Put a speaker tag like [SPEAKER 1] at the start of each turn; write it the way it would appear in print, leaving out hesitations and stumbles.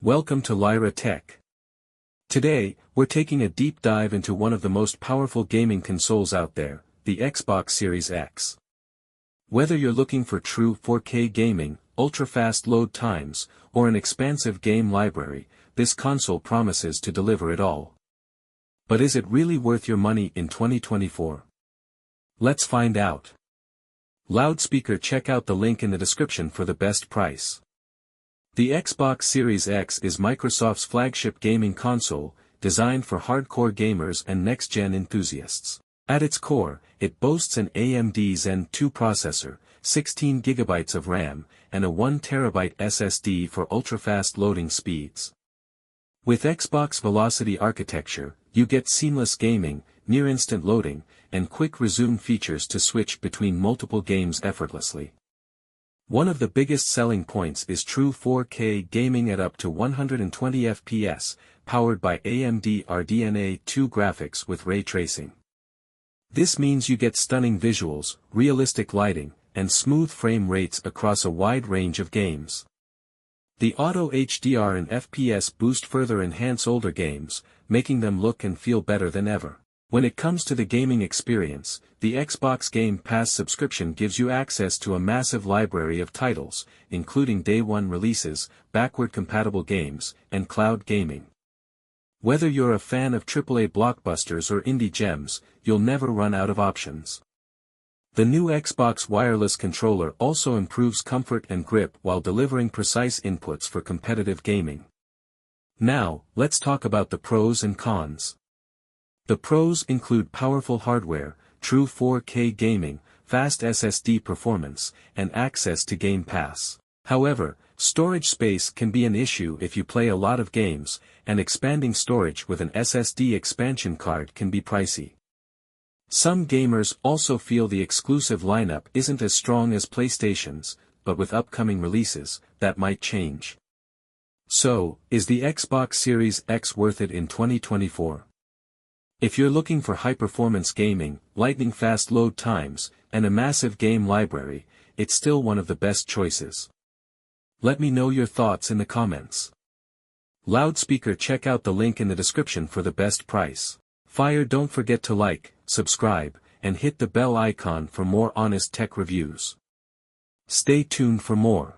[SPEAKER 1] Welcome to Lyra Tech. Today, we're taking a deep dive into one of the most powerful gaming consoles out there, the Xbox Series X. Whether you're looking for true 4K gaming, ultra-fast load times, or an expansive game library, this console promises to deliver it all. But is it really worth your money in 2024? Let's find out. Loudspeaker. Check out the link in the description for the best price. The Xbox Series X is Microsoft's flagship gaming console, designed for hardcore gamers and next-gen enthusiasts. At its core, it boasts an AMD Zen 2 processor, 16 GB of RAM, and a 1 TB SSD for ultra-fast loading speeds. With Xbox Velocity architecture, you get seamless gaming, near-instant loading, and quick resume features to switch between multiple games effortlessly. One of the biggest selling points is true 4K gaming at up to 120 FPS, powered by AMD RDNA 2 graphics with ray tracing. This means you get stunning visuals, realistic lighting, and smooth frame rates across a wide range of games. The Auto HDR and FPS boost further enhance older games, making them look and feel better than ever. When it comes to the gaming experience, the Xbox Game Pass subscription gives you access to a massive library of titles, including day-one releases, backward-compatible games, and cloud gaming. Whether you're a fan of AAA blockbusters or indie gems, you'll never run out of options. The new Xbox wireless controller also improves comfort and grip while delivering precise inputs for competitive gaming. Now, let's talk about the pros and cons. The pros include powerful hardware, true 4K gaming, fast SSD performance, and access to Game Pass. However, storage space can be an issue if you play a lot of games, and expanding storage with an SSD expansion card can be pricey. Some gamers also feel the exclusive lineup isn't as strong as PlayStation's, but with upcoming releases, that might change. So, is the Xbox Series X worth it in 2024? If you're looking for high-performance gaming, lightning-fast load times, and a massive game library, it's still one of the best choices. Let me know your thoughts in the comments. Loudspeaker. Check out the link in the description for the best price. Fire. Don't forget to like, subscribe, and hit the bell icon for more honest tech reviews. Stay tuned for more.